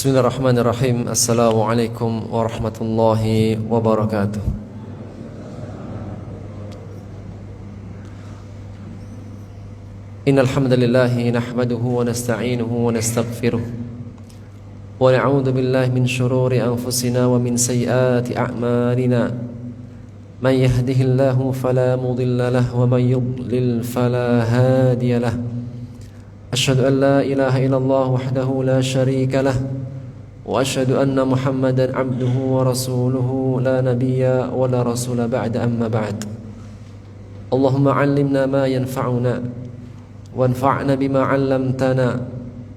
Bismillahirrahmanirrahim. Assalamualaikum warahmatullahi wabarakatuh. Innal hamdalillah nahmaduhu wa nasta'inuhu wa nastaghfiruh wa na'udzu billahi min shururi anfusina wa min sayyiati a'malina. Man yahdihillahu fala mudilla lahu wa man yudlil fala hadiya lahu. Asyhadu an la ilaha illallah wahdahu la syarika lah wa asyhadu anna Muhammadan abduhu wa rasuluhu la nabiyya wa la rasula ba'da amma ba'd. Allahumma 'allimna ma yanfa'una wanfa'na bima 'allamtana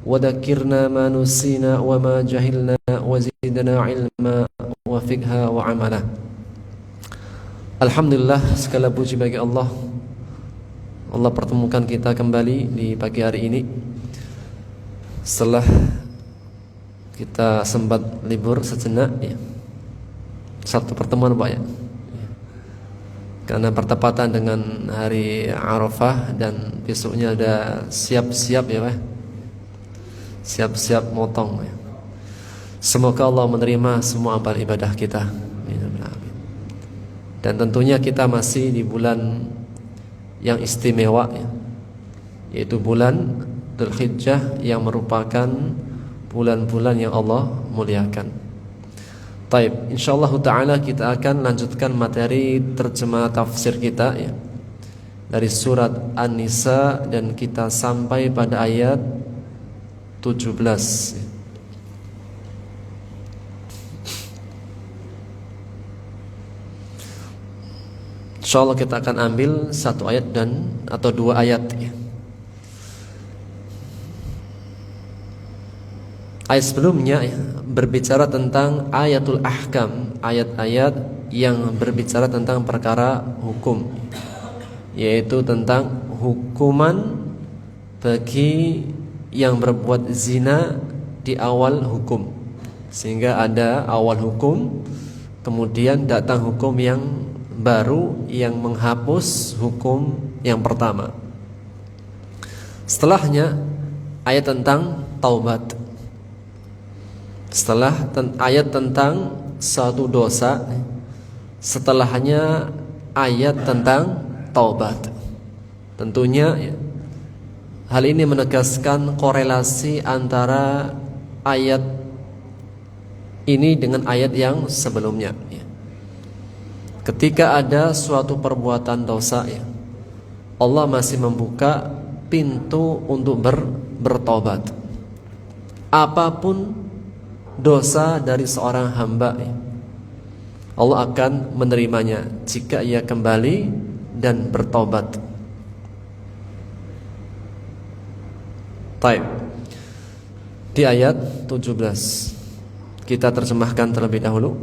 wa dhakkirna ma nusina wa ma jahilna wa zidna 'ilma wa fiqha wa 'amala. Alhamdulillah, segala puji bagi Allah. Allah pertemukan kita kembali di pagi hari ini setelah kita sempat libur sejenak ya. Satu pertemuan Pak ya. Karena bertepatan dengan hari Arafah dan besoknya ada siap-siap ya Pak. Siap-siap motong ya. Semoga Allah menerima semua amal ibadah kita. Dan tentunya kita masih di bulan yang istimewa ya, yaitu bulan Dzulhijjah yang merupakan bulan-bulan yang Allah muliakan. Taib, insyaallah taala kita akan lanjutkan materi terjemah tafsir kita ya, dari surat An-Nisa dan kita sampai pada ayat 17 ya. InsyaAllah kita akan ambil satu ayat atau dua ayat ya. Ayat sebelumnya ya, berbicara tentang ayatul ahkam, ayat-ayat yang berbicara tentang perkara hukum, yaitu tentang hukuman bagi yang berbuat zina di awal hukum. Sehingga ada awal hukum, kemudian datang hukum yang baru yang menghapus hukum yang pertama. Setelahnya ayat tentang taubat. Setelah ayat tentang satu dosa, setelahnya ayat tentang taubat. Tentunya ya, hal ini menegaskan korelasi antara ayat ini dengan ayat yang sebelumnya ya. Ketika ada suatu perbuatan dosa ya, Allah masih membuka pintu untuk bertobat. Apapun dosa dari seorang hamba ya, Allah akan menerimanya jika ia kembali dan bertobat. Baik. Di ayat 17 kita terjemahkan terlebih dahulu.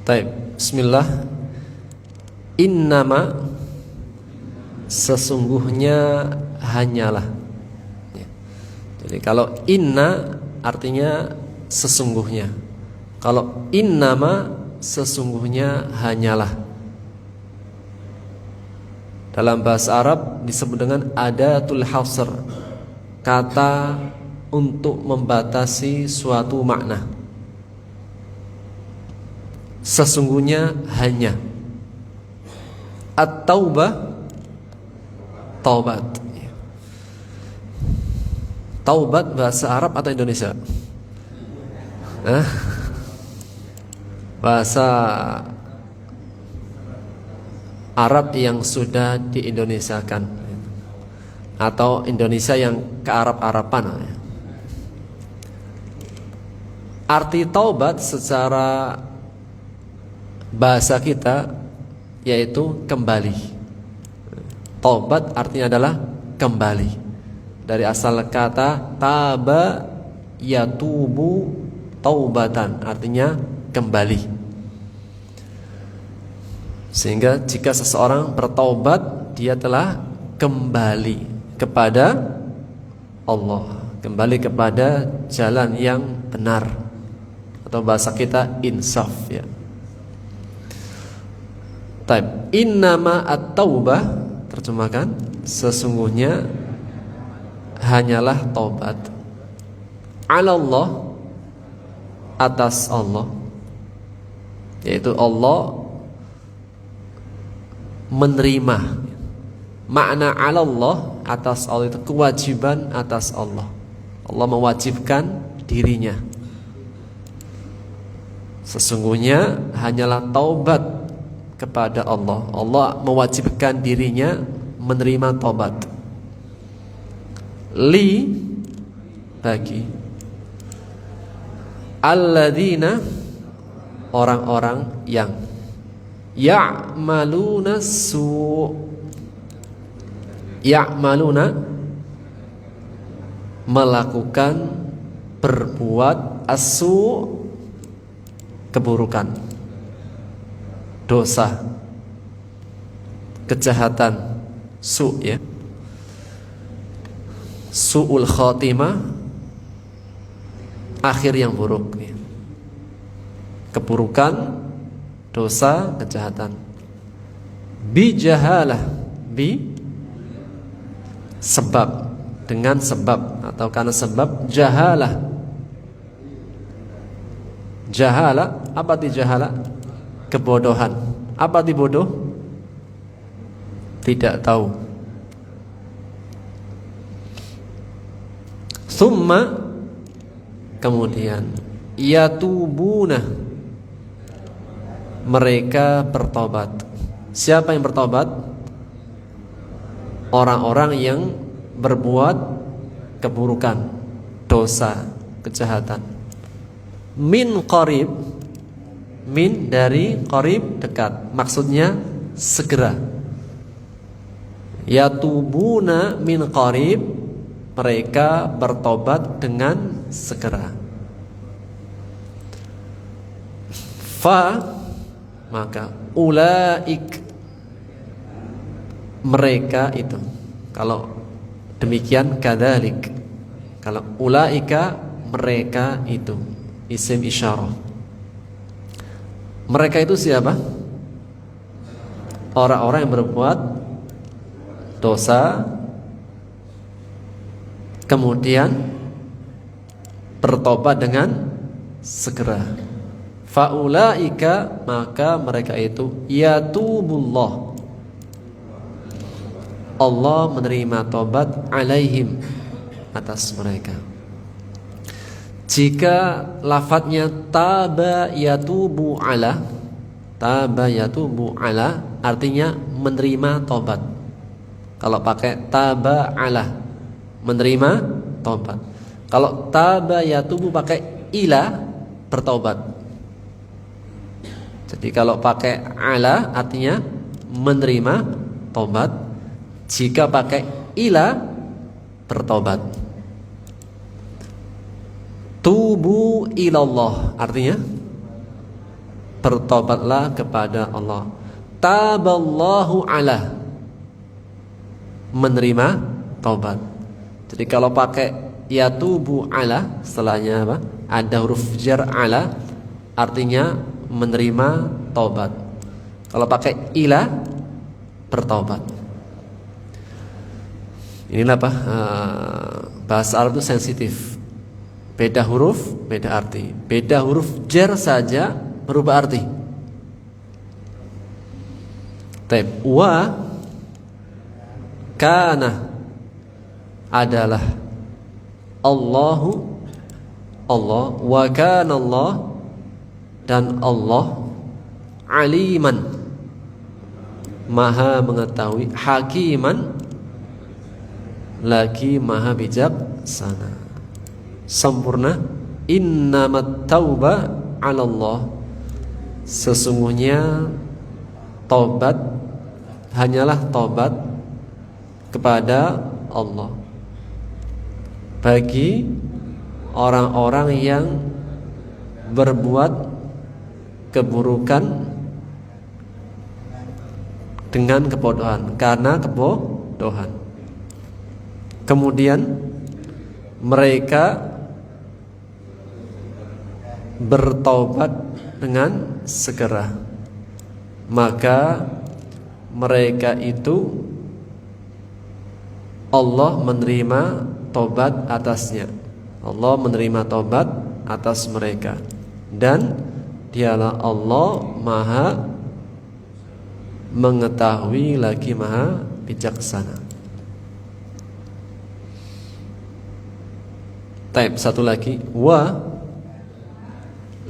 Baik, bismillah. Innama, sesungguhnya hanyalah ya. Jadi kalau inna artinya sesungguhnya. Kalau innama, sesungguhnya hanyalah. Dalam bahasa Arab disebut dengan adatul hasr, kata untuk membatasi suatu makna. Sesungguhnya hanya. At-taubah, taubat. Taubat bahasa Arab atau Indonesia? Bahasa Arab yang sudah di-Indonesiakan atau Indonesia yang ke Arab-Araban. Arti taubat secara bahasa kita yaitu kembali. Taubat artinya adalah kembali. Dari asal kata taba yatubu taubatan, artinya kembali. Sehingga jika seseorang bertaubat, dia telah kembali kepada Allah, kembali kepada jalan yang benar, atau bahasa kita insaf ya. Taib. Innama at-taubah, terjemahkan, sesungguhnya hanyalah taubat. 'Ala Allah, atas Allah, yaitu Allah menerima. Makna 'ala Allah, atas Allah, itu kewajiban atas Allah. Allah mewajibkan dirinya. Sesungguhnya hanyalah taubat kepada Allah. Allah mewajibkan dirinya menerima taubat. Li, bagi alladzina, orang-orang yang ya'maluna ya'maluna, melakukan, berbuat asu, keburukan, dosa, kejahatan, ya, su'ul khatimah, akhir yang buruk ya. Keburukan, dosa, kejahatan. Bi jahalah, sebab, dengan sebab atau karena sebab. Jahalah, apa arti jahalah? Kebodohan. Apa arti bodoh? Tidak tahu. Summa, kemudian, yatubuna, mereka bertobat. Siapa yang bertobat? Orang-orang yang berbuat keburukan, dosa, kejahatan. Min qarib, min dari qarib, dekat, maksudnya segera. Yatubuna min qarib, mereka bertobat dengan segera. Fa, maka ulaik, mereka itu. Kalau demikian kadzalik. Kalau ulaika, mereka itu isim isyarah. Mereka itu siapa? Orang-orang yang berbuat dosa, kemudian bertobat dengan segera. Faulaika, maka mereka itu yatubullah, Allah menerima tobat, alaihim, atas mereka. Jika lafadznya taba yatubu ala, taba yatubu ala, artinya menerima tobat. Kalau pakai taba ala, menerima tobat. Kalau taba yatubu pakai ila, bertobat. Jadi kalau pakai ala artinya menerima tobat. Jika pakai ila, bertobat. Tubu ilallah, artinya bertobatlah kepada Allah. Taballahu ala, menerima taubat. Jadi kalau pakai yatubu ala, setelahnya apa? Ada huruf jar ala, artinya menerima taubat. Kalau pakai ila, bertaubat. Inilah apa? Bahasa Arab itu sensitif. Beda huruf, beda arti. Beda huruf jar saja berubah arti. Taib. Wa kana, adalah Allahu, Allah. Wa kana Allah, dan Allah aliman, maha mengetahui. Hakiman, lagi maha bijaksana, sempurna. Innamat tauba 'ala Allah, sesungguhnya taubat hanyalah taubat kepada Allah, bagi orang-orang yang berbuat keburukan dengan kebodohan, karena kebodohan. Kemudian mereka bertaubat dengan segera, maka mereka itu Allah menerima taubat atasnya. Allah menerima taubat atas mereka, dan dialah Allah Maha mengetahui lagi Maha bijaksana. Taib, satu lagi, wa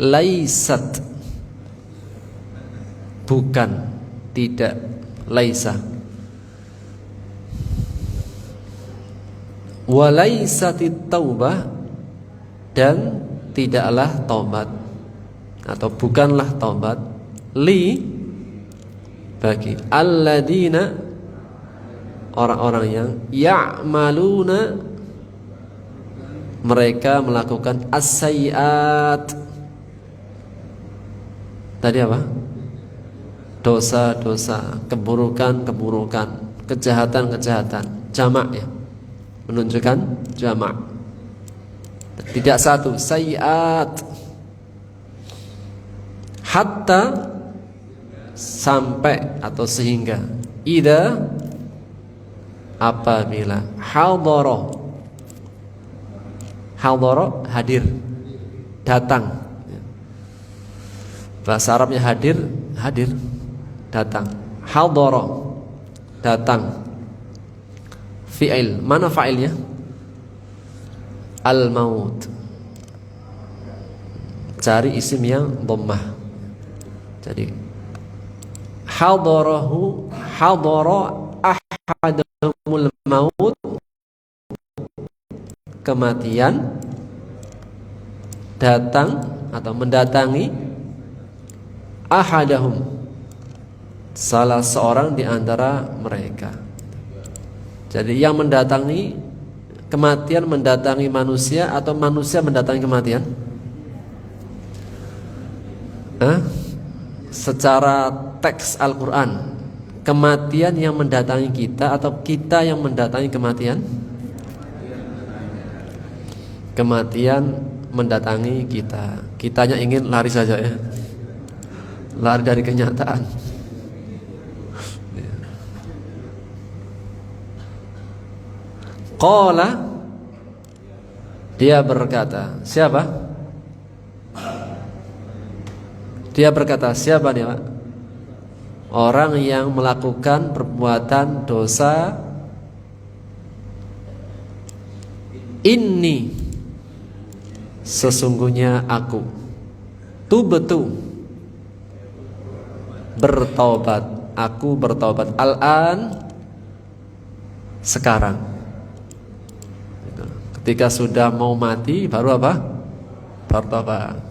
laisat, bukan, tidak, laisa. Wa laisatit taubah, dan tidaklah taubat atau bukanlah taubat, li, bagi alladzina, orang-orang yang ya'maluna, mereka melakukan as-sayyi'at. Tadi apa? Dosa-dosa, keburukan-keburukan, kejahatan-kejahatan. Jamak ya, menunjukkan jamak, tidak satu, sayyi'at. Hatta, sampai atau sehingga, idza, apabila, hadara, hadara hadir, datang. Bahasa Arabnya hadir, hadir, datang. Hadara, datang. Fi'il, mana fa'ilnya? Al-maut. Cari isim yang dhammah. Jadi hadarahu, hadara ahadumul maut, kematian, datang atau mendatangi, ahadahum, salah seorang di antara mereka. Jadi yang mendatangi kematian, mendatangi manusia, atau manusia mendatangi kematian? Secara teks Al-Quran, kematian yang mendatangi kita atau kita yang mendatangi kematian? Kematian mendatangi kita. Kitanya ingin lari saja ya, lari dari kenyataan. Qala, dia berkata, siapa? Dia berkata, siapa dia, Pak? Orang yang melakukan perbuatan dosa. Inni, sesungguhnya aku, tubtu, bertaubat, aku bertaubat, al-an, sekarang. Ketika sudah mau mati baru apa? Bertaubat.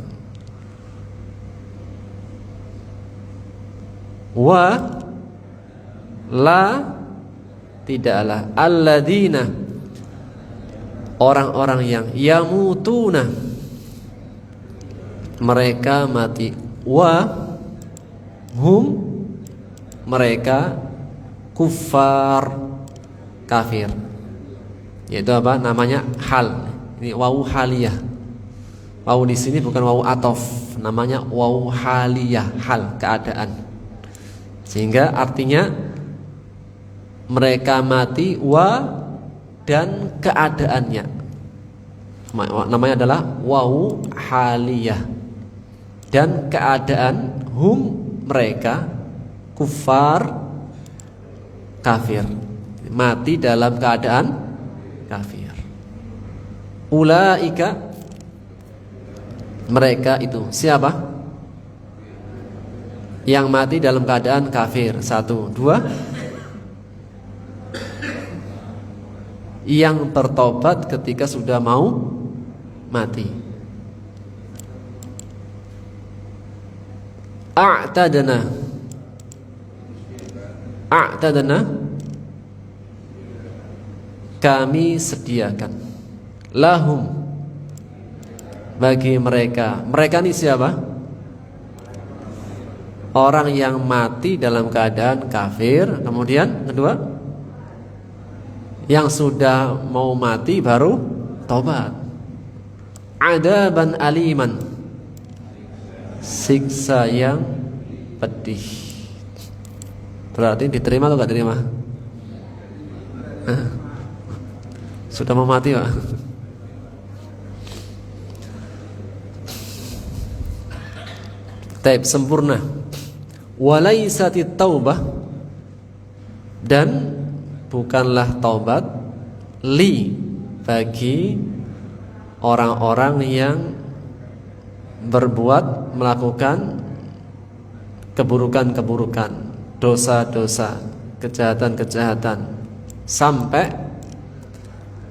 Wa la, tidaklah, alladzina, orang-orang yang yamutuna, mereka mati, wa hum, mereka kuffar, kafir. Yaitu apa namanya? Hal. Ini wawu haliyah. Wawu di sini bukan wawu atof, namanya wawu haliyah, hal, keadaan. Sehingga artinya mereka mati, wa, dan keadaannya. Namanya adalah wawu haliyah, dan keadaan, hum, mereka, kufar, kafir, mati dalam keadaan kafir. Ulaika, mereka itu, siapa? Yang mati dalam keadaan kafir. Satu, dua, yang bertobat ketika sudah mau mati. A'tadna, kami sediakan, lahum, bagi mereka. Mereka ini siapa? Orang yang mati dalam keadaan kafir. Kemudian kedua, yang sudah mau mati baru taubat. Adaban aliman, siksa yang pedih. Berarti diterima atau gak diterima? Sudah mau mati Pak. Taib sempurna. Walaisatit taubah, dan bukanlah taubat li bagi orang-orang yang berbuat, melakukan keburukan-keburukan, dosa-dosa, kejahatan-kejahatan, sampai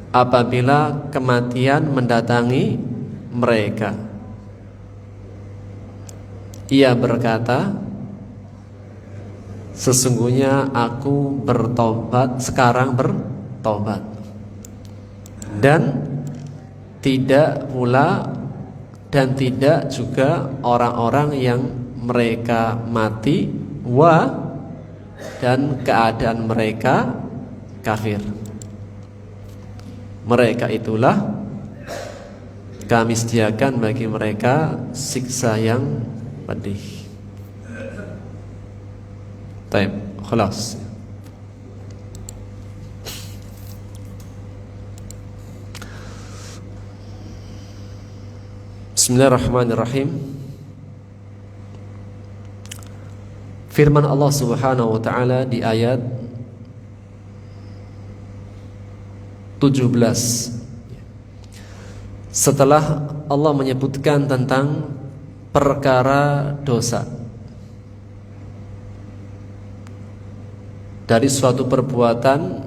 apabila kematian mendatangi mereka. Ia berkata, sesungguhnya aku bertobat, sekarang bertobat. Dan tidak pula dan tidak juga orang-orang yang mereka mati dan keadaan mereka kafir. Mereka itulah kami sediakan bagi mereka siksa yang pedih. Taib, khalas. Bismillahirrahmanirrahim. Firman Allah Subhanahu wa taala di ayat 17, setelah Allah menyebutkan tentang perkara dosa dari suatu perbuatan,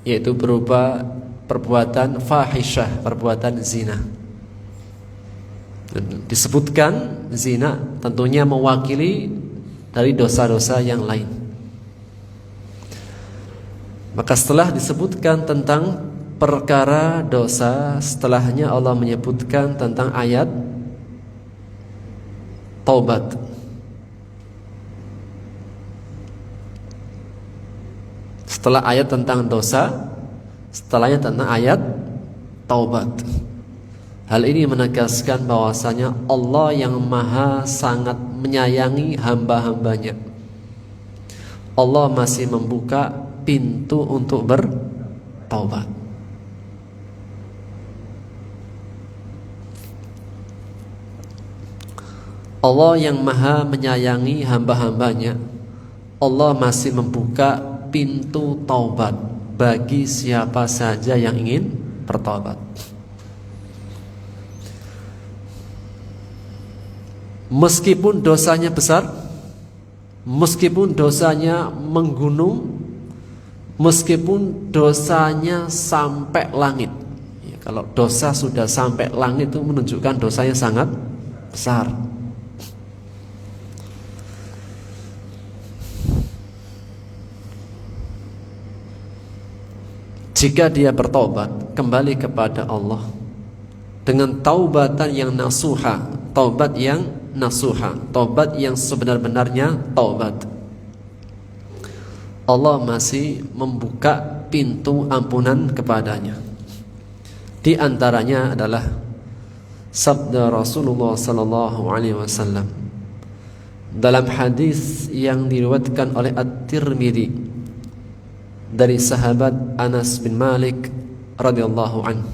yaitu berupa perbuatan fahisyah, perbuatan zina. Disebutkan zina tentunya mewakili dari dosa-dosa yang lain. Maka setelah disebutkan tentang perkara dosa, setelahnya Allah menyebutkan tentang ayat taubat. Setelah ayat tentang dosa, setelahnya tentang ayat taubat. Hal ini menegaskan bahwasanya Allah yang maha sangat menyayangi hamba-hambanya. Allah masih membuka pintu untuk bertaubat. Allah yang maha menyayangi hamba-hambanya, Allah masih membuka pintu taubat bagi siapa saja yang ingin bertaubat. Meskipun dosanya besar, meskipun dosanya menggunung, meskipun dosanya sampai langit. Ya, kalau dosa sudah sampai langit itu menunjukkan dosanya sangat besar. Jika dia bertobat kembali kepada Allah dengan taubatan yang nasuha, taubat yang nasuha, taubat yang sebenar-benarnya taubat, Allah masih membuka pintu ampunan kepadanya. Di antaranya adalah sabda Rasulullah sallallahu alaihi wasallam dalam hadis yang diriwayatkan oleh At-Tirmidzi dari sahabat Anas bin Malik radhiyallahu anhu,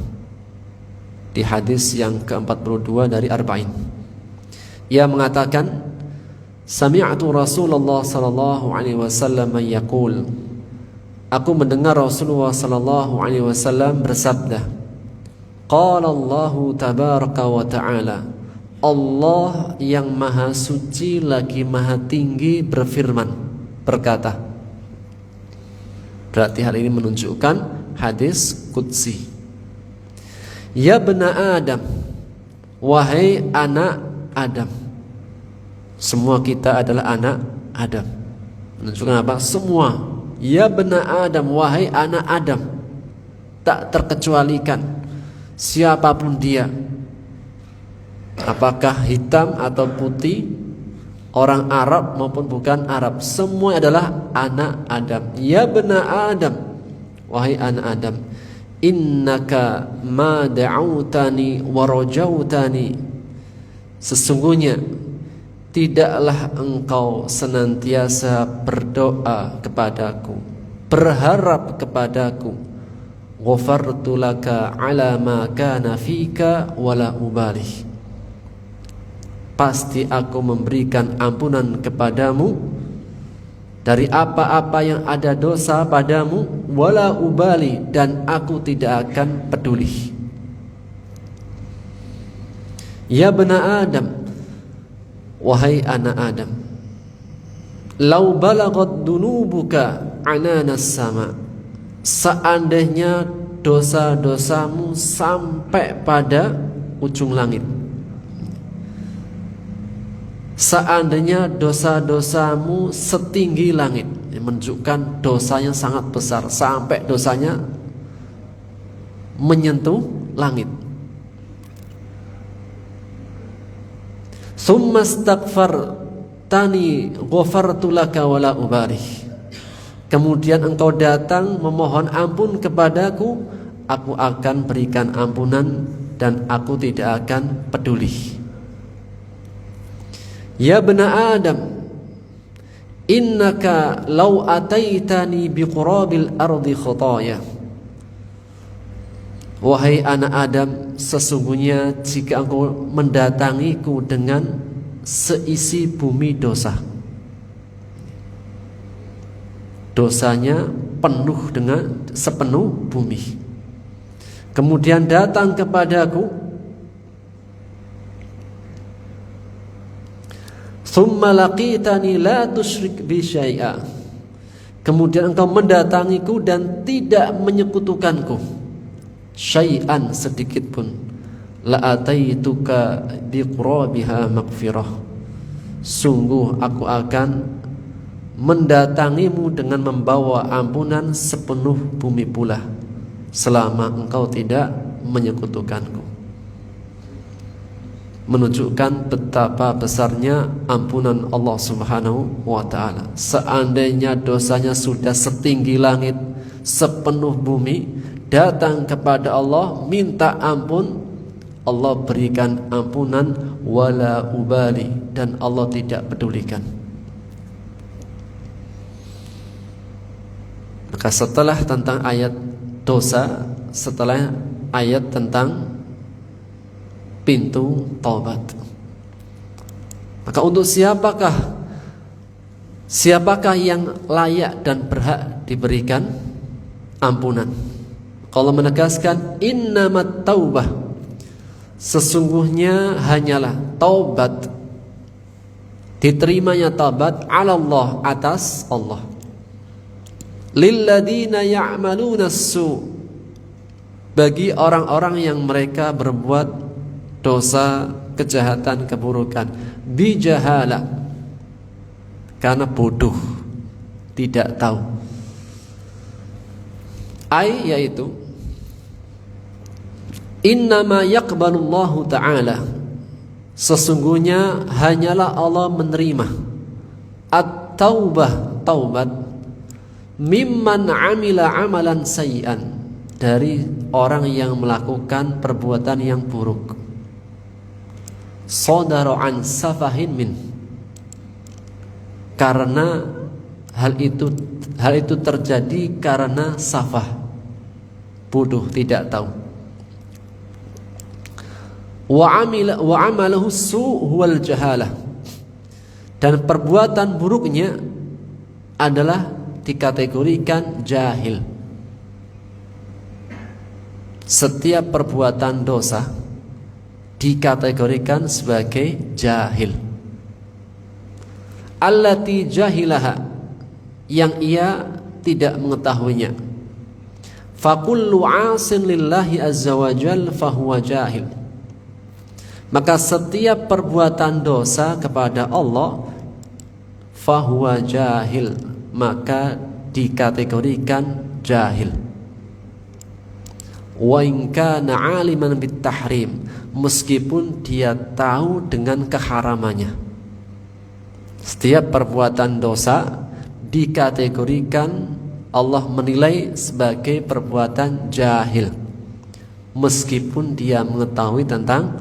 di hadis yang ke-42 dari Arba'in. Ia mengatakan, sami'tu Rasulullah sallallahu alaihi wasallam yaqul, aku mendengar Rasulullah sallallahu alaihi wasallam bersabda, qala Allah tabaraka wa ta'ala, Allah yang maha suci lagi maha tinggi berfirman, berkata. Berarti hal ini menunjukkan hadis qudsi. Ya bena Adam, wahai anak Adam. Semua kita adalah anak Adam. Menunjukkan apa? Semua. Ya bena Adam, wahai anak Adam. Tak terkecualikan siapapun dia. apakah hitam atau putih, orang Arab maupun bukan Arab, semua adalah anak Adam. Ya bena Adam, wahai anak Adam, innaka ma da'autani wa rajautani, sesungguhnya tidaklah engkau senantiasa berdoa kepadaku, berharap kepadaku, ghafartu laka ala ma kana fika wala ubali, pasti aku memberikan ampunan kepadamu dari apa-apa yang ada dosa padamu, wala ubali, dan aku tidak akan peduli. Ya bena Adam, wahai anak Adam, lau balagat dunubuka ananas sama, seandainya dosa-dosamu sampai pada ujung langit, seandainya dosa-dosamu setinggi langit, menunjukkan dosanya sangat besar sampai dosanya menyentuh langit. Summa astaghfartani ghafartu laka wala ubali, kemudian engkau datang memohon ampun kepadaku, aku akan berikan ampunan dan aku tidak akan peduli. Ya bena Adam, innaka law ataitani biqurabil ardi khataya, wahai anak Adam, sesungguhnya jika engkau mendatangiku dengan seisi bumi dosa, dosanya penuh dengan sepenuh bumi, kemudian datang kepadaku, thumma laqitani la tusyrik bi syai'a, kemudian engkau mendatangiku dan tidak menyekutukanku syai'an sedikit pun, la ataituka biqurabiha maghfirah, sungguh aku akan mendatangimu dengan membawa ampunan sepenuh bumi pula, selama engkau tidak menyekutukanku. Menunjukkan betapa besarnya ampunan Allah Subhanahu wa ta'ala. Seandainya dosanya sudah setinggi langit, sepenuh bumi, datang kepada Allah minta ampun, Allah berikan ampunan wala ubali, dan Allah tidak pedulikan. Maka setelah tentang ayat dosa, setelah ayat tentang pintu taubat, maka untuk siapakah yang layak dan berhak diberikan ampunan? Allah menegaskan innamat taubah, sesungguhnya hanyalah taubat, diterimanya taubat ala Allah, atas Allah, lilladina ya'maluna su, bagi orang-orang yang mereka berbuat dosa, kejahatan, keburukan, bijahala, karena bodoh, tidak tahu. Yaitu innama yaqbalullahu ta'ala, sesungguhnya hanyalah Allah menerima at-taubah, taubat, mimman amila amalan sayyi'an, dari orang yang melakukan perbuatan yang buruk, sadara an safahin min, karena hal itu terjadi karena safah, bodoh, tidak tahu. Wa amalahu su' huwal jahalah, dan perbuatan buruknya adalah dikategorikan jahil. Setiap perbuatan dosa dikategorikan sebagai jahil. Allati jahilaha, yang ia tidak mengetahuinya. Fakullu asin lillahi azza wa jal fahuwa jahil, maka setiap perbuatan dosa kepada Allah fahuwa jahil, maka dikategorikan jahil. wa in kana 'aliman bit-tahrim, meskipun dia tahu dengan keharamannya. Setiap perbuatan dosa dikategorikan Allah menilai sebagai perbuatan jahil, meskipun dia mengetahui tentang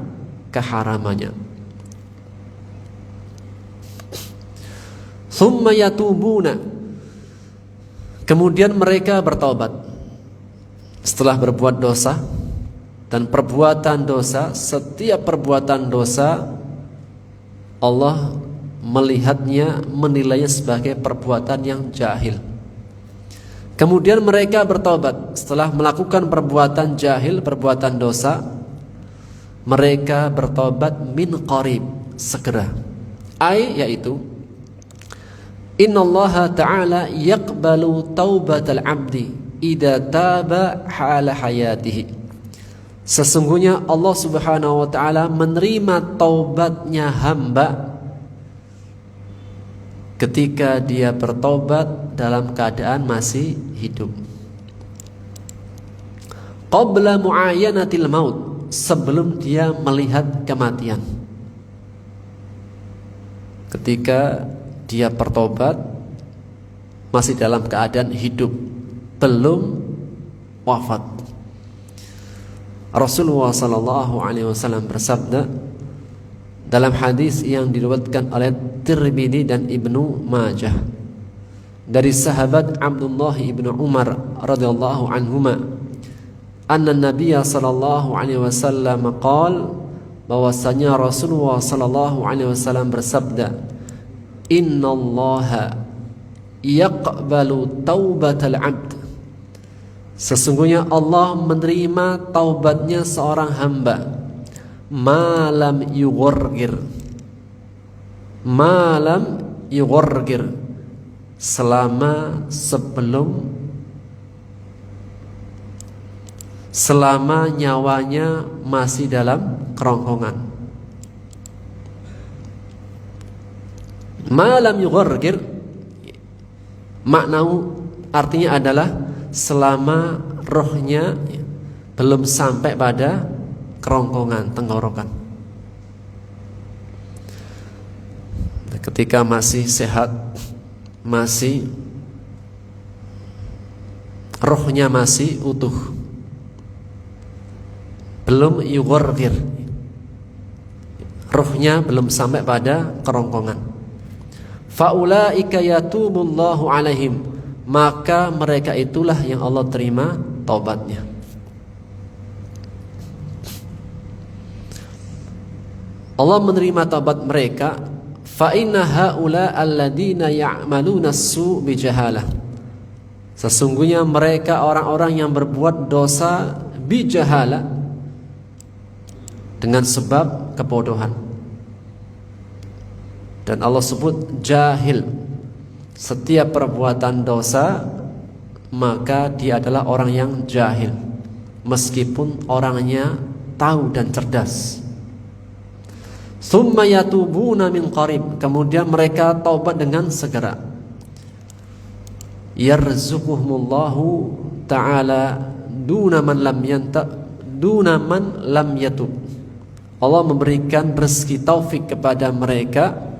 keharamannya. Tsumma yatubuna, kemudian mereka bertaubat setelah berbuat dosa. Dan perbuatan dosa, setiap perbuatan dosa Allah melihatnya, menilainya sebagai perbuatan yang jahil. Kemudian mereka bertaubat setelah melakukan perbuatan jahil, perbuatan dosa. Mereka bertaubat min qarib, segera. Yaitu innallaha ta'ala yaqbalu taubatal 'abdi idza taba hala hayatihi. Sesungguhnya Allah Subhanahu wa taala menerima taubatnya hamba ketika dia bertobat dalam keadaan masih hidup. Qabla muayyanatil maut, sebelum dia melihat kematian. Ketika dia bertobat masih dalam keadaan hidup, belum wafat. Rasulullah sallallahu alaihi wasallam bersabda dalam hadis yang diriwayatkan oleh Tirmidzi dan Ibnu Majah dari sahabat Abdullah ibnu Umar radhiyallahu anhuma, anna Nabiyya sallallahu alaihi wasallam qala, bahwasanya Rasulullah sallallahu alaihi wasallam bersabda, innallaha yaqbalu taubatal 'abd, sesungguhnya Allah menerima taubatnya seorang hamba malam yughorgir, selama nyawanya masih dalam kerongkongan. Malam yughorgir artinya adalah selama rohnya belum sampai pada kerongkongan tenggorokan. Ketika masih sehat, masih rohnya masih utuh, belum yughorgir, rohnya belum sampai pada kerongkongan. Faulaika yatubullahu alaihim, maka mereka itulah yang Allah terima taubatnya. Allah menerima taubat mereka. Fa inna haula alladziina ya'maluna as-su' bijahalah, sesungguhnya mereka orang-orang yang berbuat dosa bijahalah, dengan sebab kebodohan. Dan Allah sebut jahil, setiap perbuatan dosa maka dia adalah orang yang jahil, meskipun orangnya tahu dan cerdas. Tsumma yatubuna min qarib, kemudian mereka taubat dengan segera. Yarzuquhumullahu ta'ala duna man lam yatub, Allah memberikan rezeki taufik kepada mereka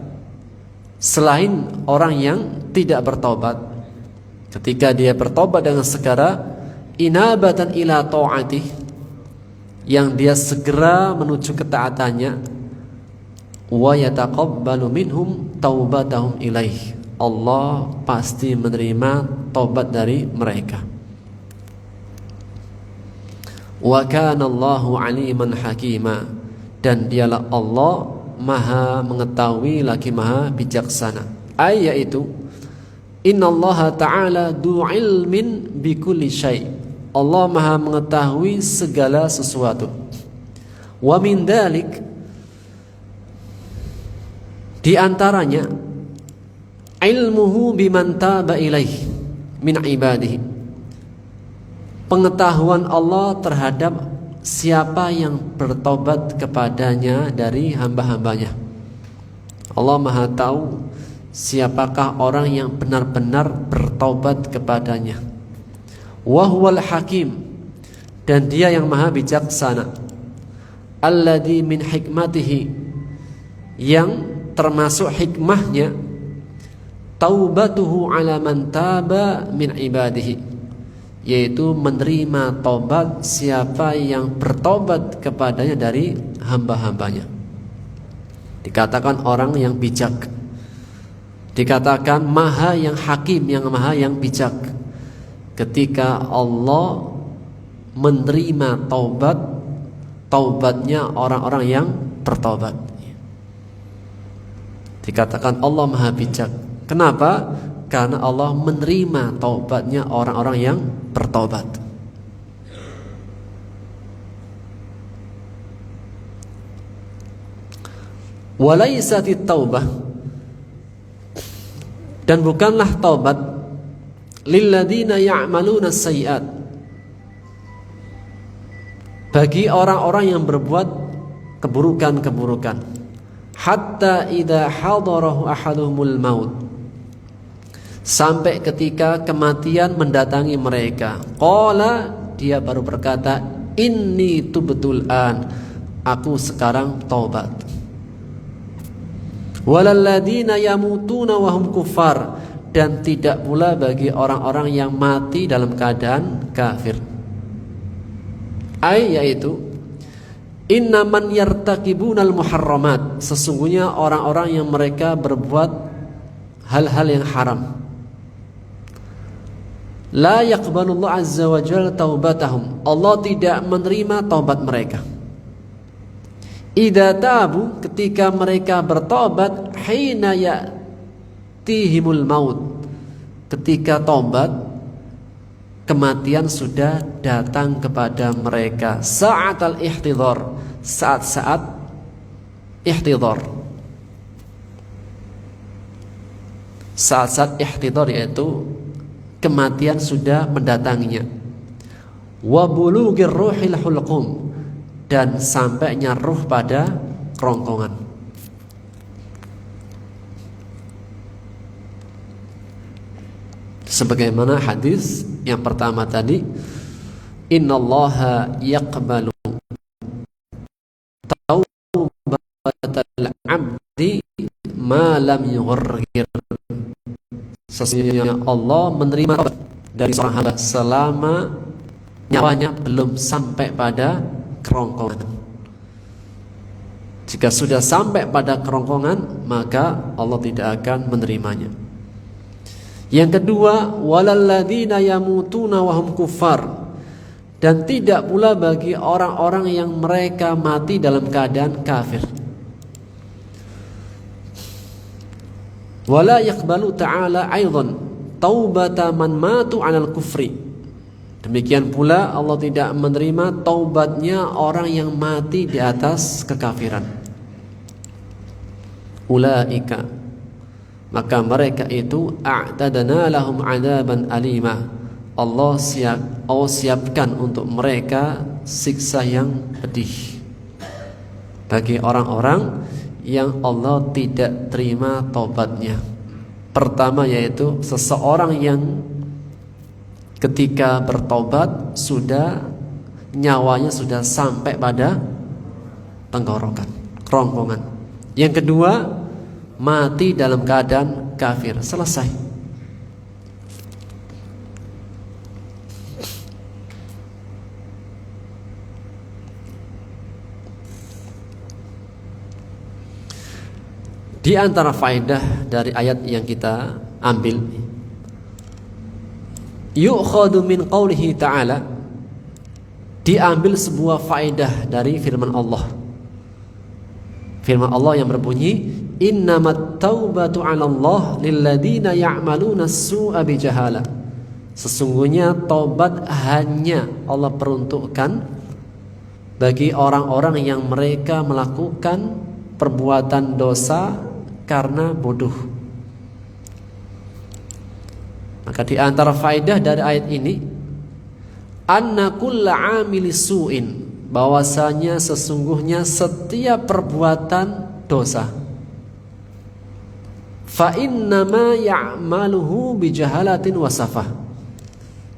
selain orang yang tidak bertaubat. Ketika dia bertaubat dengan segera, inabatan ila ta'atih, yang dia segera menuju ketaatannya, wa yataqabbalu minhum taubatahum ilaih, Allah pasti menerima taubat dari mereka. Wa kana Allahu aliman hakima, dan dialah Allah maha mengetahui lagi maha bijaksana. Yaitu innallaha ta'ala du ilmin bikulli syai', Allah maha mengetahui segala sesuatu. Wa min dzalik, di antaranya ilmuhu biman taba ilaih min ibadihi, pengetahuan Allah terhadap siapa yang bertobat kepadanya dari hamba-hambanya. Allah maha tahu siapakah orang yang benar-benar bertobat kepadanya. Wa huwal hakim, dan Dia yang maha bijaksana. Alladzi min hikmatihi, yang termasuk hikmahnya, taubatuhu ala man taba min ibadihi, yaitu menerima taubat siapa yang bertobat kepadanya dari hamba-hambanya. Dikatakan orang yang bijak, dikatakan maha yang hakim, yang maha yang bijak, ketika Allah menerima taubatnya orang-orang yang bertobat. Dikatakan Allah maha bijak. Kenapa? Karena Allah menerima taubatnya orang-orang yang bertobat. Walaisatit taubah, dan bukanlah taubat lilladzina ya'maluna sayyi'at, bagi orang-orang yang berbuat keburukan-keburukan, hatta idza hadarahu ahaduhumul maut, sampai ketika kematian mendatangi mereka, qala, dia baru berkata, inni tubtul an, aku sekarang taubat. Walalladzina yamutuna wahum kuffar, dan tidak pula bagi orang-orang yang mati dalam keadaan kafir. Yaitu innaman yartaqibunal muharramat, sesungguhnya orang-orang yang mereka berbuat hal-hal yang haram. La yaqbalullahu azza wa jalla taubatahum, Allah tidak menerima taubat mereka. Idza tabu, ketika mereka bertobat, hina ya'tihimul maut, ketika tobat kematian sudah datang kepada mereka. Sa'atal ihtidhar, saat-saat ihtidhar. Saat-saat ihtidhar yaitu kematian sudah mendatanginya. Wa bulughir ruhil hulqum, dan sampainya ruh pada kerongkongan. Sebagaimana hadis yang pertama tadi, innallaha yaqbalu taubatal abdi ma lam yughargir, sesungguhnya Allah menerima taubat dari seorang hamba selama nyawanya belum sampai pada kerongkongan. Jika sudah sampai pada kerongkongan, maka Allah tidak akan menerimanya. Yang kedua, walalladzina yamutuna wahum kuffar, dan tidak pula bagi orang-orang yang mereka mati dalam keadaan kafir. Wala yaqbalu ta'ala aidan taubata man matu 'alal kufri, demikian pula Allah tidak menerima taubatnya orang yang mati di atas kekafiran. Ulaika, maka mereka itu a'tadna lahum 'adaban alima, Allah siapkan untuk mereka siksa yang pedih bagi orang-orang yang Allah tidak terima taubatnya. Pertama yaitu seseorang yang ketika bertobat sudah nyawanya sudah sampai pada tenggorokan, kerongkongan. Yang kedua, mati dalam keadaan kafir. Selesai. Di antara faedah dari ayat yang kita ambil, yu'khadu min qawlihi ta'ala, diambil sebuah faedah dari firman Allah. Firman Allah yang berbunyi, innamat taubatu 'ala Allah lilladzina ya'maluna as-su'a bijahala, sesungguhnya taubat hanya Allah peruntukkan bagi orang-orang yang mereka melakukan perbuatan dosa karena bodoh. Maka di antara faedah dari ayat ini, anna kulla 'amili su'in, bahwasanya sesungguhnya setiap perbuatan dosa, fa innama ya'maluhu bijahalatin wasafah,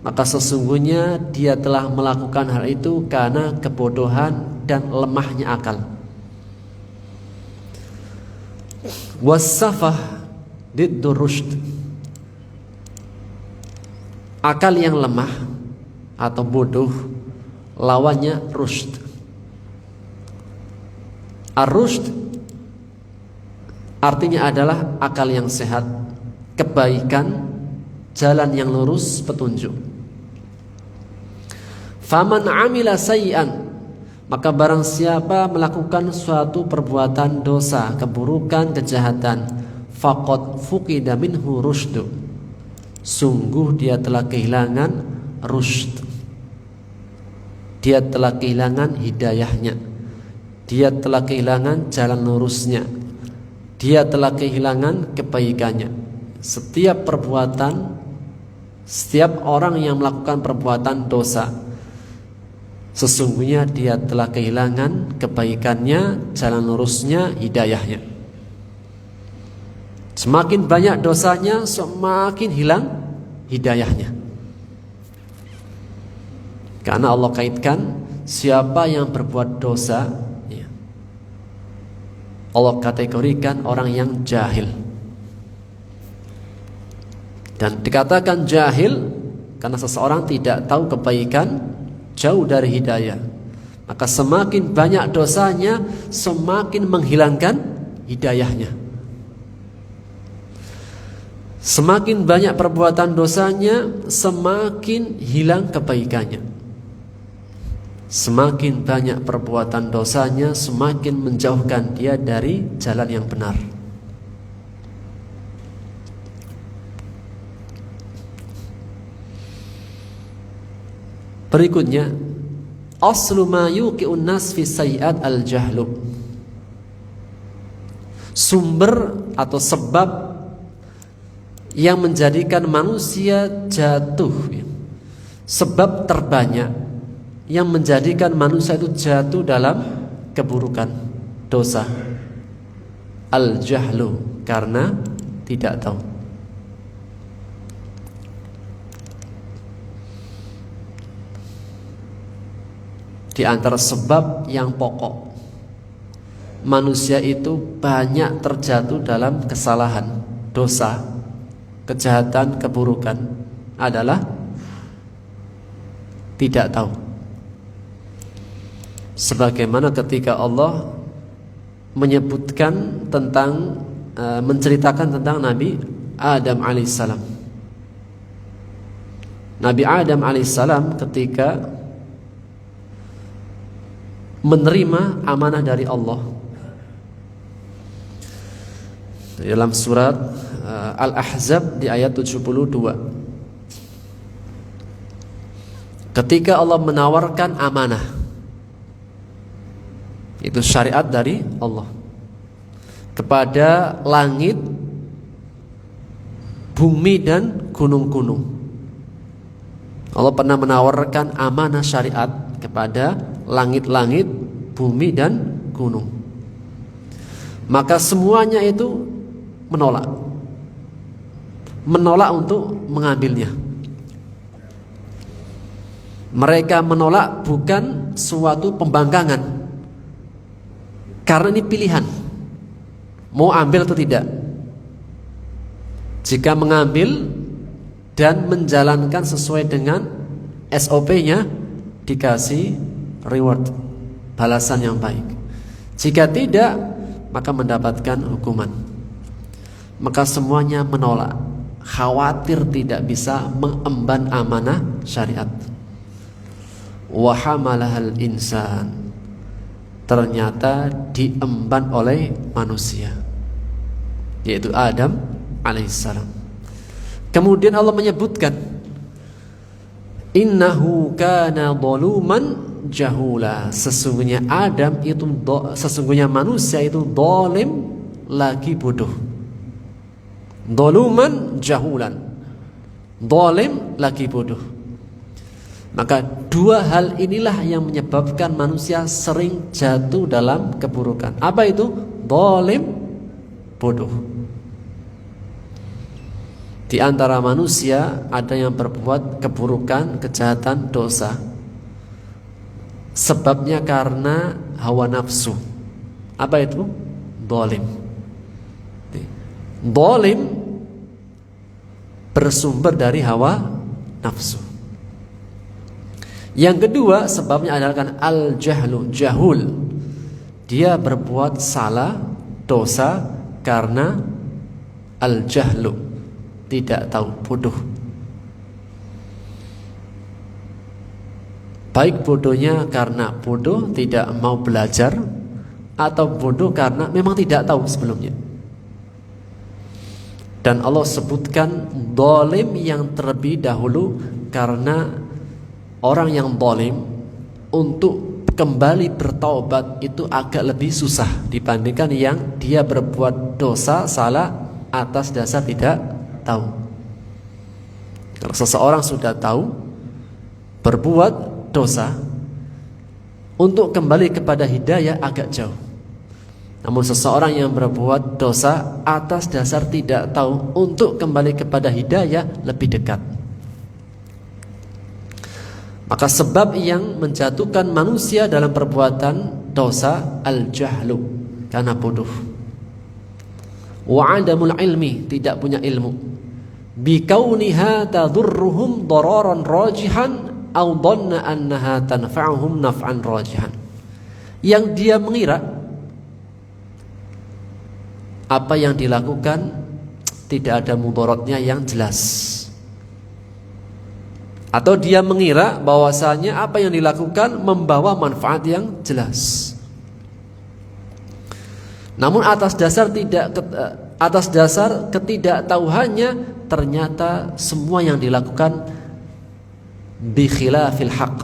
maka sesungguhnya dia telah melakukan hal itu karena kebodohan dan lemahnya akal. Was-safah diddur rusyd. Akal yang lemah atau bodoh lawannya rusyd. Ar-rusyd artinya adalah akal yang sehat, kebaikan, jalan yang lurus, petunjuk. Faman amila sayyi'an, maka barang siapa melakukan suatu perbuatan dosa, keburukan, kejahatan, faqad fuqida minhu rusydu, sungguh dia telah kehilangan rusyd. Dia telah kehilangan hidayahnya. Dia telah kehilangan jalan lurusnya. Dia telah kehilangan kebaikannya. Setiap perbuatan, setiap orang yang melakukan perbuatan dosa, sesungguhnya dia telah kehilangan kebaikannya, jalan lurusnya, hidayahnya. Semakin banyak dosanya, semakin hilang hidayahnya. Karena Allah kaitkan siapa yang berbuat dosa, Allah kategorikan orang yang jahil. Dan dikatakan jahil karena seseorang tidak tahu kebaikan, jauh dari hidayah. Maka semakin banyak dosanya, semakin menghilangkan hidayahnya. Semakin banyak perbuatan dosanya, semakin hilang kebaikannya. Semakin banyak perbuatan dosanya, semakin menjauhkan dia dari jalan yang benar. Berikutnya, aslu ma yuqi'un nas fi sayyi'at al-jahlu. Sumber atau sebab yang menjadikan manusia jatuh, sebab terbanyak yang menjadikan manusia itu jatuh dalam keburukan, dosa, al-jahlu, karena tidak tahu. Di antara sebab yang pokok manusia itu banyak terjatuh dalam kesalahan, dosa, kejahatan, keburukan adalah tidak tahu. Sebagaimana ketika Allah menyebutkan tentang menceritakan tentang Nabi Adam alaihissalam. Nabi Adam alaihissalam ketika menerima amanah dari Allah, dalam surat Al-Ahzab di ayat 72, ketika Allah menawarkan amanah, itu syariat dari Allah, kepada langit, bumi dan gunung-gunung. Allah pernah menawarkan amanah syariat kepada langit-langit, bumi dan gunung. Maka semuanya itu menolak untuk mengambilnya. Mereka menolak bukan suatu pembangkangan, karena ini pilihan, mau ambil atau tidak. Jika mengambil dan menjalankan sesuai dengan SOP-nya, dikasih reward, balasan yang baik. Jika tidak, maka mendapatkan hukuman. Maka semuanya menolak, khawatir tidak bisa mengemban amanah syariat. Wa hamalahal insan, ternyata diemban oleh manusia, yaitu Adam alaihissalam. Kemudian Allah menyebutkan, innahu kana zaluman jahula, sesungguhnya sesungguhnya manusia itu zalim lagi bodoh. Zaluman jahulan, zalim lagi bodoh. Maka dua hal inilah yang menyebabkan manusia sering jatuh dalam keburukan. Apa itu? Zalim, bodoh. Di Di antara manusia ada yang berbuat keburukan, kejahatan, dosa. Sebabnya karena hawa nafsu. Apa itu? Zalim. Zalim bersumber dari hawa nafsu. Yang kedua sebabnya adalah kan al-jahlu, jahul. Dia berbuat salah, dosa karena al-jahlu, tidak tahu, bodoh. Baik bodohnya karena bodoh tidak mau belajar, atau bodoh karena memang tidak tahu sebelumnya. Dan Allah sebutkan zalim yang terlebih dahulu, karena orang yang zalim untuk kembali bertaubat itu agak lebih susah dibandingkan yang dia berbuat dosa, salah atas dasar tidak tahu. Kalau seseorang sudah tahu berbuat dosa, untuk kembali kepada hidayah agak jauh. Namun seseorang yang berbuat dosa atas dasar tidak tahu, untuk kembali kepada hidayah lebih dekat. Maka sebab yang menjatuhkan manusia dalam perbuatan dosa al-jahlu, karena bodoh. Wa adamul ilmi, tidak punya ilmu. Bi kauniha tadurruhum dararan rajihan aw dhanna annaha tanfa'uhum naf'an rajihan. Yang dia mengira apa yang dilakukan tidak ada mudaratnya yang jelas, atau dia mengira bahwasanya apa yang dilakukan membawa manfaat yang jelas. Namun atas dasar ketidaktahuannya, ternyata semua yang dilakukan bi khilafil haq,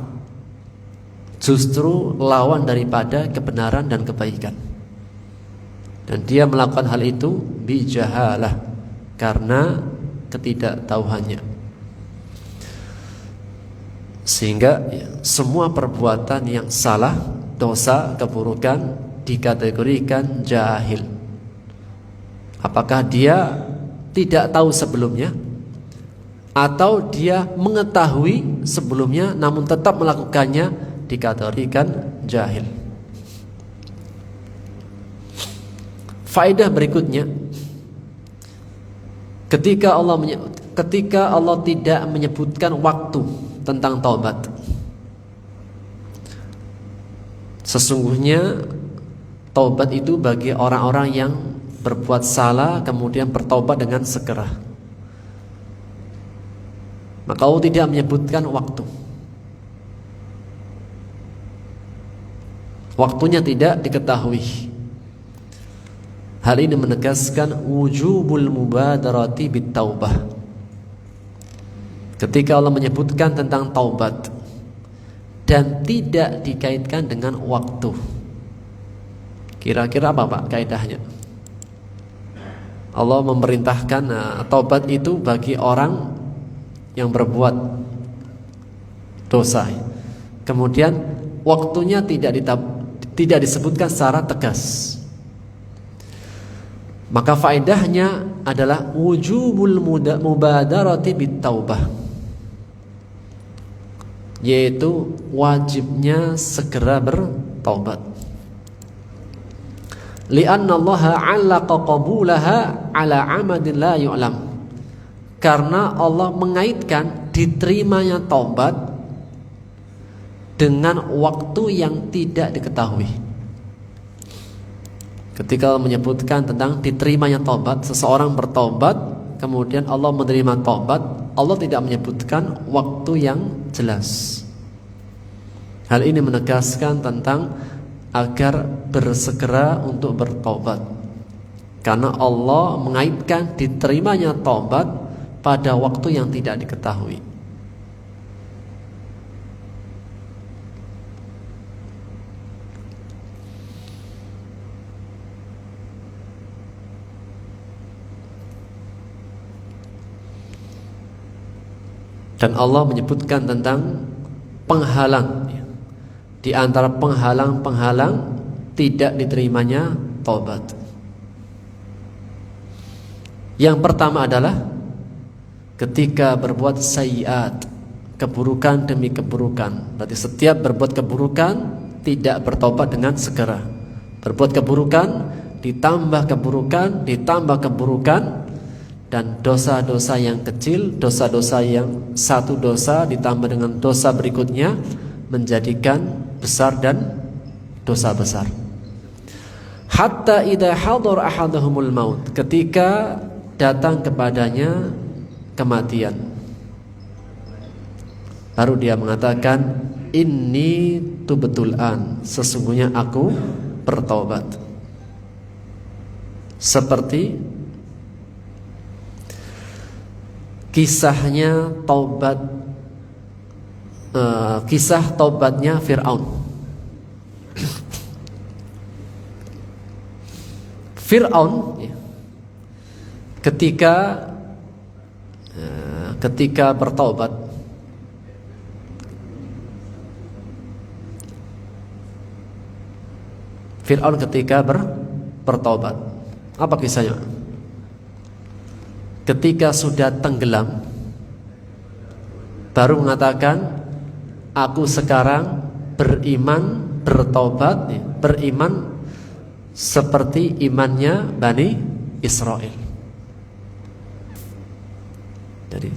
justru lawan daripada kebenaran dan kebaikan. Dan dia melakukan hal itu bi jahalah, karena ketidaktahuannya. Sehingga semua perbuatan yang salah, dosa, keburukan dikategorikan jahil. Apakah dia tidak tahu sebelumnya, atau dia mengetahui sebelumnya namun tetap melakukannya, dikategorikan jahil. Faedah berikutnya, ketika Allah tidak menyebutkan waktu tentang taubat, sesungguhnya taubat itu bagi orang-orang yang berbuat salah kemudian bertaubat dengan segera. Maka Allah tidak menyebutkan waktu. Waktunya tidak diketahui. Hal ini menegaskan wujubul mubadarati bit taubah. Ketika Allah menyebutkan tentang taubat dan tidak dikaitkan dengan waktu, kira-kira apa Pak kaidahnya? Allah memerintahkan taubat itu bagi orang yang berbuat dosa. Kemudian waktunya tidak disebutkan secara tegas. Maka faedahnya adalah wujubul mubadarati bit taubah, yaitu wajibnya segera bertaubat. Li'anna Allah 'allaqa qabulaha 'ala 'amadin la yu'lam. Karena Allah mengaitkan diterimanya taubat dengan waktu yang tidak diketahui. Ketika Allah menyebutkan tentang diterimanya taubat, seseorang bertaubat kemudian Allah menerima taubat, Allah tidak menyebutkan waktu yang jelas. Hal ini menegaskan tentang agar bersegera untuk bertaubat, karena Allah mengaitkan diterimanya taubat pada waktu yang tidak diketahui. Dan Allah menyebutkan tentang penghalang. Di antara penghalang-penghalang tidak diterimanya taubat, yang pertama adalah ketika berbuat sayyiat, keburukan demi keburukan. Berarti setiap berbuat keburukan tidak bertobat dengan segera. Berbuat keburukan ditambah keburukan, ditambah keburukan, dan dosa-dosa yang kecil, dosa-dosa yang satu dosa ditambah dengan dosa berikutnya menjadikan besar dan dosa besar. Hatta idza hadar ahaduhumul maut, ketika datang kepadanya kematian, baru dia mengatakan, inni tubtul an, sesungguhnya aku bertaubat. Seperti kisahnya taubat, kisah taubatnya Fir'aun. Fir'aun ketika bertaubat, Fir'aun ketika bertaubat, apa kisahnya? Ketika sudah tenggelam, baru mengatakan, aku sekarang beriman, bertaubat, beriman seperti imannya Bani Israel. Jadi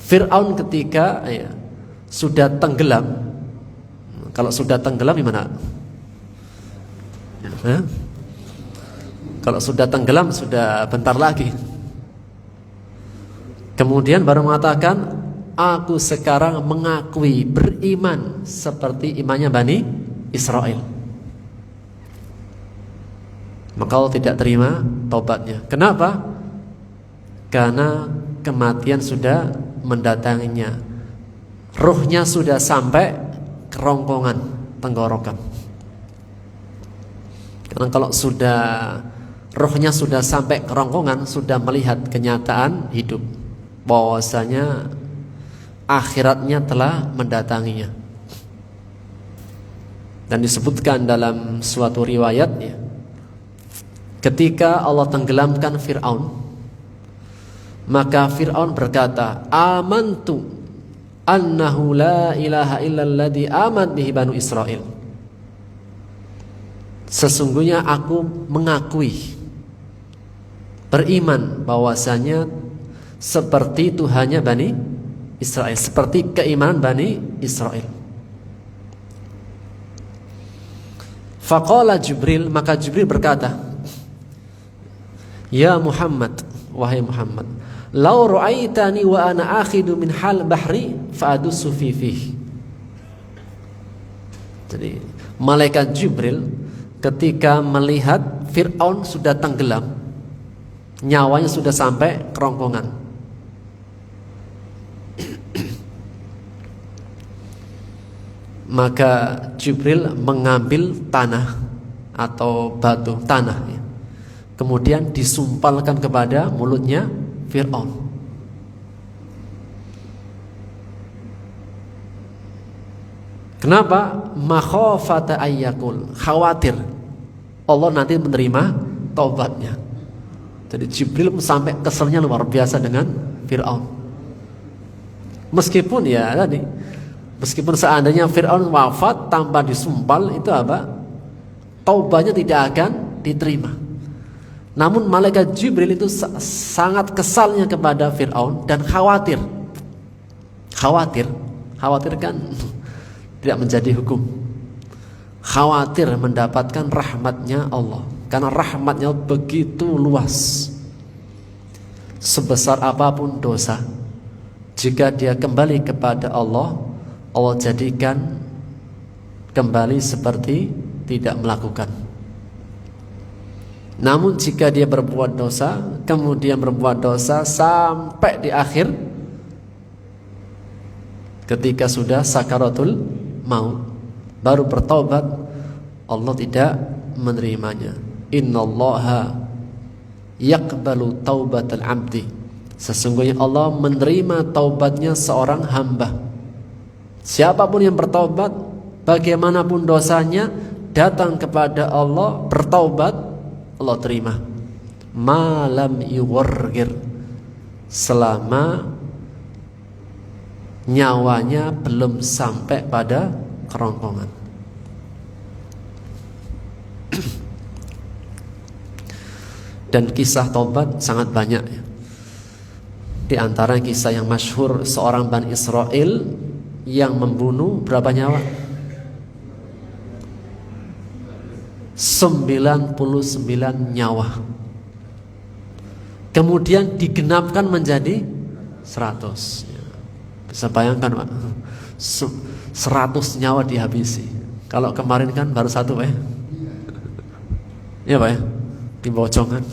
Fir'aun ketika sudah tenggelam, kalau sudah tenggelam gimana? Kalau sudah tenggelam sudah bentar lagi. Kemudian baru mengatakan, aku sekarang mengakui beriman seperti imannya Bani Israel. Maka Allah tidak terima taubatnya. Kenapa? Karena kematian sudah mendatanginya. Ruhnya sudah sampai kerongkongan tenggorokan. Karena kalau sudah rohnya sudah sampai kerongkongan, sudah melihat kenyataan hidup, bahwasanya akhiratnya telah mendatanginya. Dan disebutkan dalam suatu riwayat, ketika Allah tenggelamkan Fir'aun, maka Fir'aun berkata, amantu annahu la ilaha illalladzi amanat bihi banu Israil. Sesungguhnya aku mengakui, beriman bahwasanya seperti Tuhannya Bani Israel, seperti keimanan Bani Israel. Faqala Jibril, maka Jibril berkata, ya Muhammad, wahai Muhammad, lau ra'aitani wa ana akhidu min hal bahri fa'adussu fihi. Jadi malaikat Jibril ketika melihat Fir'aun sudah tenggelam, nyawanya sudah sampai kerongkongan, maka Jibril mengambil tanah atau batu tanah, kemudian disumpalkan kepada mulutnya Fir'aun. Kenapa? Makhafata ayyakul, khawatir Allah nanti menerima taubatnya. Jadi Jibril sampai keselnya luar biasa dengan Fir'aun. Meskipun meskipun seandainya Fir'aun wafat tanpa disumpal, itu apa? Taubatnya tidak akan diterima. Namun malaikat Jibril itu sangat kesalnya kepada Fir'aun dan khawatir kan tidak menjadi hukum. Khawatir mendapatkan rahmatnya Allah, karena rahmatnya begitu luas. Sebesar apapun dosa, jika dia kembali kepada Allah, Allah jadikan kembali seperti tidak melakukan. Namun jika dia berbuat dosa, kemudian berbuat dosa sampai di akhir, ketika sudah sakaratul maut, baru bertaubat, Allah tidak menerimanya. Innallaha yaqbalu taubatal abdi, sesungguhnya Allah menerima taubatnya seorang hamba. Siapapun yang bertaubat, bagaimanapun dosanya, datang kepada Allah bertaubat, Allah terima. Malam yuwargir, selama nyawanya belum sampai pada kerongkongan. Dan kisah taubat sangat banyak ya. Di antara kisah yang masyhur, seorang Bani Israel yang membunuh berapa nyawa? 99 nyawa. Kemudian digenapkan menjadi 100. Bisa bayangkan Pak, 100 nyawa dihabisi. Kalau kemarin kan baru 1 Pak ya? Iya Pak ya? Dibocongkan.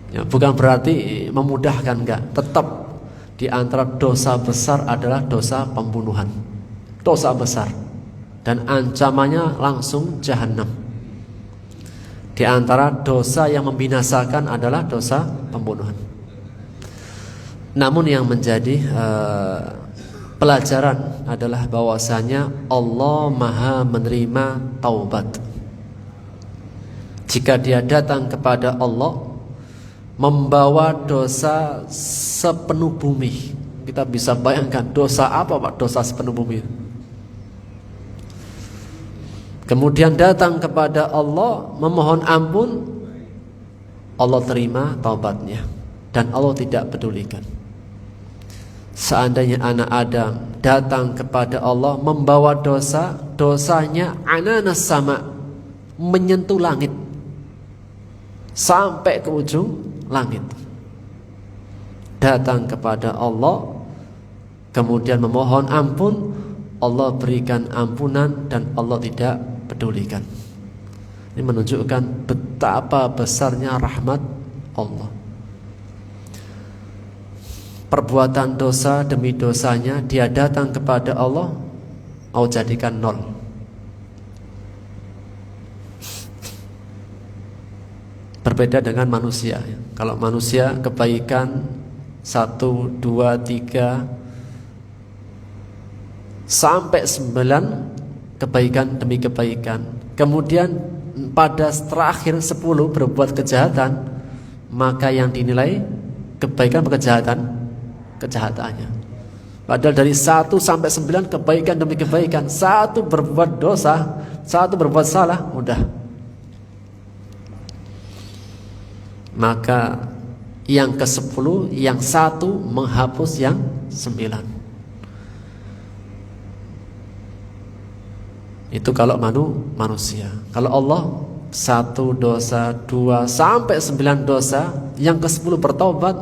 Ya, bukan berarti memudahkan, enggak. Tetap di antara dosa besar adalah dosa pembunuhan. Dosa besar. Dan ancamannya langsung jahanam. Di antara dosa yang membinasakan adalah dosa pembunuhan. Namun yang menjadi pelajaran adalah bahwasanya Allah Maha menerima taubat. Jika dia datang kepada Allah membawa dosa sepenuh bumi. Kita bisa bayangkan dosa apa Pak? Dosa sepenuh bumi. Kemudian datang kepada Allah memohon ampun, Allah terima taubatnya dan Allah tidak pedulikan. Seandainya anak Adam datang kepada Allah membawa dosa, dosanya ananas sama, menyentuh langit sampai ke ujung langit. Datang kepada Allah kemudian memohon ampun, Allah berikan ampunan dan Allah tidak pedulikan. Ini menunjukkan betapa besarnya rahmat Allah. Perbuatan dosa demi dosanya dia datang kepada Allah, Allah jadikan 0. Berbeda dengan manusia. Kalau manusia kebaikan 1, 2, 3 sampai 9 kebaikan demi kebaikan. Kemudian pada terakhir 10 berbuat kejahatan, maka yang dinilai kebaikan atau kejahatan? Kejahatannya. Padahal dari 1 sampai 9 kebaikan demi kebaikan. 1 berbuat dosa, 1 berbuat salah, udah. Maka yang ke-10, yang 1 menghapus yang 9. Itu kalau manusia. Kalau Allah 1 dosa, 2 sampai 9 dosa, yang ke-10 bertobat,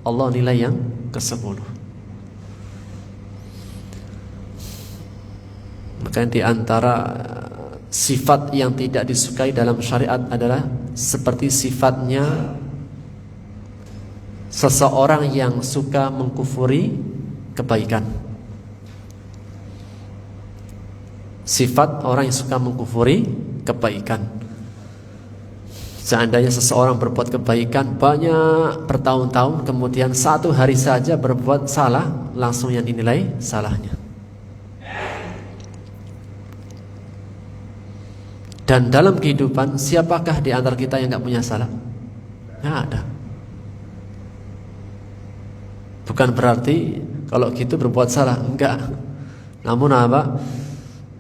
Allah nilai yang ke-10. Maka di antara sifat yang tidak disukai dalam syariat adalah seperti sifatnya seseorang yang suka mengkufuri kebaikan. Sifat orang yang suka mengkufuri kebaikan. Seandainya seseorang berbuat kebaikan banyak bertahun-tahun, kemudian 1 hari saja berbuat salah, langsung yang dinilai salahnya. Dan dalam kehidupan, siapakah di antara kita yang gak punya salah? Nggak ada. Bukan berarti kalau gitu berbuat salah, enggak. Namun apa?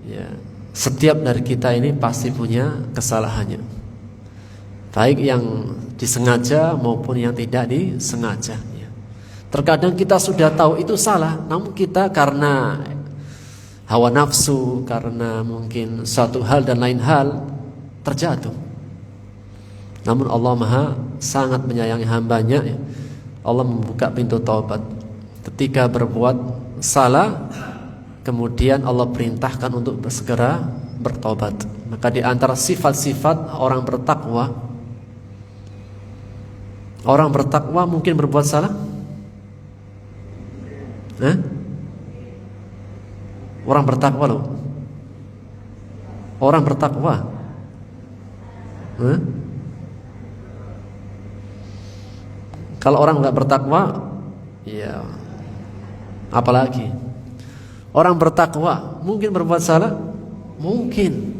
Ya, setiap dari kita ini pasti punya kesalahannya. Baik yang disengaja maupun yang tidak disengaja. Terkadang kita sudah tahu itu salah, namun kita karena hawa nafsu, karena mungkin suatu hal dan lain hal terjatuh. Namun Allah Maha sangat menyayangi hambanya. Allah membuka pintu taubat. Ketika berbuat salah, kemudian Allah perintahkan untuk segera bertobat. Maka di antara sifat-sifat orang bertakwa, orang bertakwa mungkin berbuat salah? Orang bertakwa loh. Orang bertakwa. Kalau orang nggak bertakwa, ya apalagi. Orang bertakwa mungkin berbuat salah? Mungkin.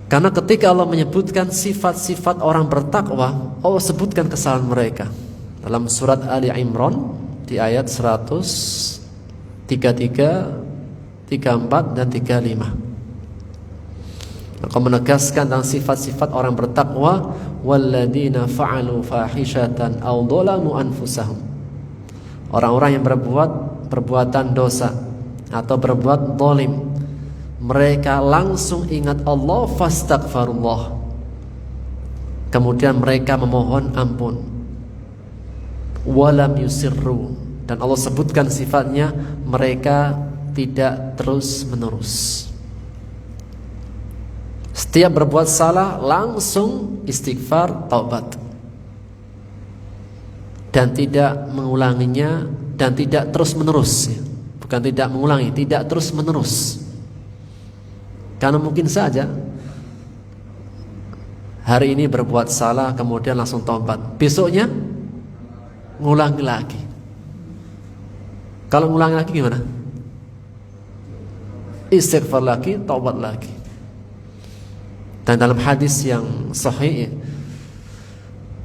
Karena ketika Allah menyebutkan sifat-sifat orang bertakwa, Allah sebutkan kesalahan mereka. Dalam surat Ali Imran di ayat 133, 34 dan 35. Maka menegaskan tentang sifat-sifat orang bertakwa, walladzina fa'alu fahishatan aw dhalamu anfusahum. Orang-orang yang berbuat perbuatan dosa atau berbuat zalim, mereka langsung ingat Allah, fastaghfirullah, kemudian mereka memohon ampun, walam yusirru, dan Allah sebutkan sifatnya, mereka tidak terus menerus. Setiap berbuat salah langsung istighfar, taubat, dan tidak mengulanginya, dan tidak terus menerus, bukan tidak mengulangi, tidak terus menerus. Karena mungkin saja hari ini berbuat salah kemudian langsung taubat, besoknya ngulangi lagi. Kalau ngulangi lagi gimana? Istighfar lagi, taubat lagi. Dan dalam hadis yang sahih,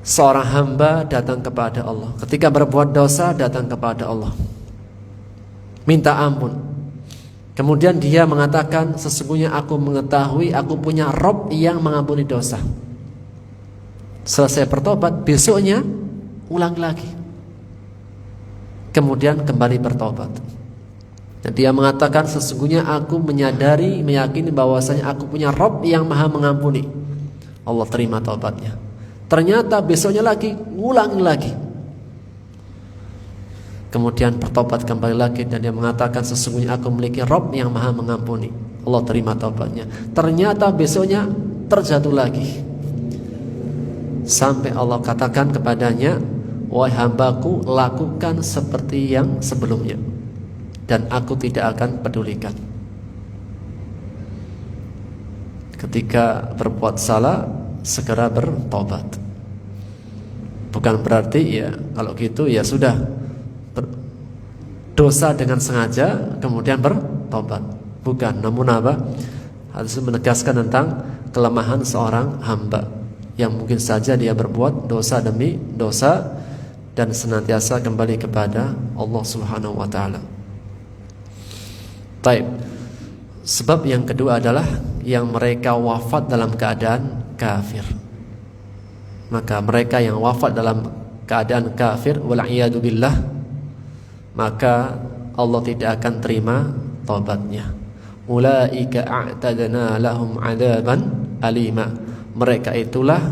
seorang hamba datang kepada Allah ketika berbuat dosa, datang kepada Allah minta ampun. Kemudian dia mengatakan, sesungguhnya aku mengetahui aku punya Rabb yang mengampuni dosa. Selesai bertobat, besoknya ulang lagi, kemudian kembali bertobat. Dan dia mengatakan, sesungguhnya aku menyadari, meyakini bahwasanya aku punya Rabb yang maha mengampuni. Allah terima taubatnya. Ternyata besoknya lagi, ulangi lagi, kemudian bertobat kembali lagi, dan dia mengatakan, sesungguhnya aku memiliki Rabb yang maha mengampuni. Allah terima taubatnya. Ternyata besoknya terjatuh lagi, sampai Allah katakan kepadanya, wahai hambaku, lakukan seperti yang sebelumnya, dan aku tidak akan pedulikan. Ketika berbuat salah, segera bertobat. Bukan berarti ya kalau gitu ya sudah dosa dengan sengaja kemudian bertobat. Bukan, namun apa? Harus menegaskan tentang kelemahan seorang hamba yang mungkin saja dia berbuat dosa demi dosa dan senantiasa kembali kepada Allah Subhanahu wa taala. Baik. Sebab yang kedua adalah yang mereka wafat dalam keadaan kafir. Maka mereka yang wafat dalam keadaan kafir, wal'iyadu billah, maka Allah tidak akan terima taubatnya. Ulaika a'tadna lahum 'adaban alima. Mereka itulah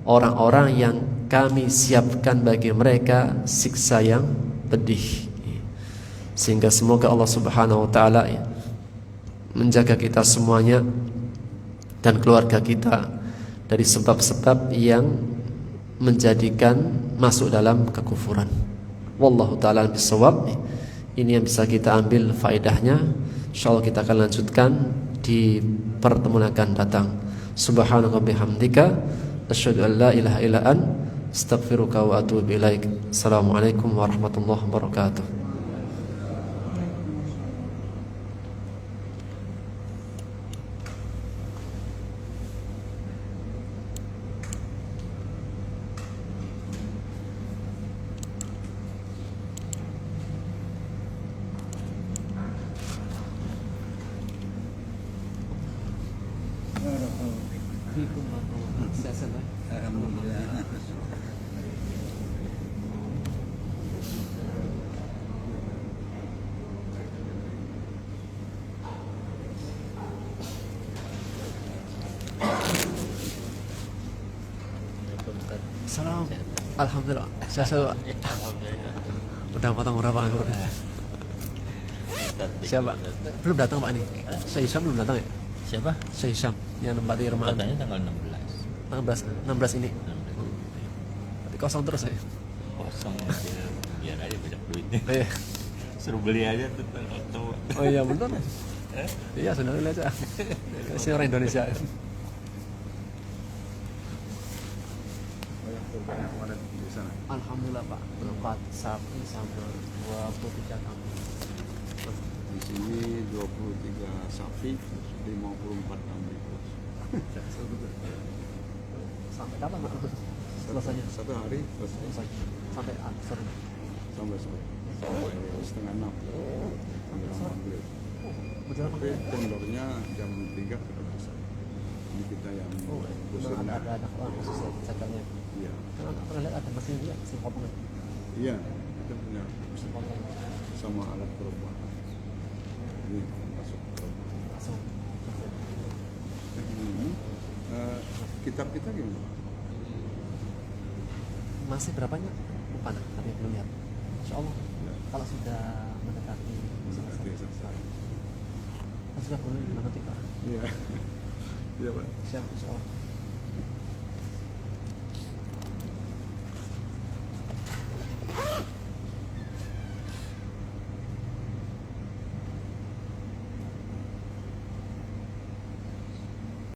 orang-orang yang kami siapkan bagi mereka siksa yang pedih. Sehingga semoga Allah Subhanahu wa taala menjaga kita semuanya dan keluarga kita dari sebab-sebab yang menjadikan masuk dalam kekufuran. Wallahu ta'ala bisawab. Ini yang bisa kita ambil faedahnya. Insyaallah kita akan lanjutkan di pertemuan akan datang. Subhanaka bihamdika asyhadu an la ilaha illa anta astaghfiruka wa atubu ilaik. Assalamualaikum warahmatullahi wabarakatuh. Alhamdulillah. Salam. Alhamdulillah. Saya udah potong berapa anggur? Siapa? Belum datang Pak ini. Saya Isyam belum datang ya? Siapa? Saya Isyam yang tempat di rumah. Katanya tanggal 16. 16 ini. Berarti kosong terus ya? Kosong aja. Biar aja banyak duitnya. Iya. Suruh beli aja tuh auto. Oh iya betul. Iya sudah beli aja. Kasih orang Indonesia. Alhamdulillah Pak, 4 sapi sama 23 kambing. Di sini 23 sapi, 54 kambing. Sampai kapan Pak? Selesainya? Satu hari selesai. Selesai. Sampai sore. Sampai sore. Sampai setengah 6. Sampai sore. Maghrib. Berjalan Tapi pakai. pondoknya jam 3 sudah selesai. Ini kita yang Oh, memang ada khusus ya cacatnya. Iya. Karena nggak pernah lihat ada mesin dia, mesin potong. Iya, kita punya Mesin potong sama alat perubahan. Ini masuk perubahan. langsung. Kitab kita gimana? Masih berapanya? Lupa nah, tapi belum lihat. Insya Allah Ya. kalau sudah mendekati Mendekati selesai. Kan sudah boleh nanti Pak. Iya. Iya, Pak. Siap, insya Allah.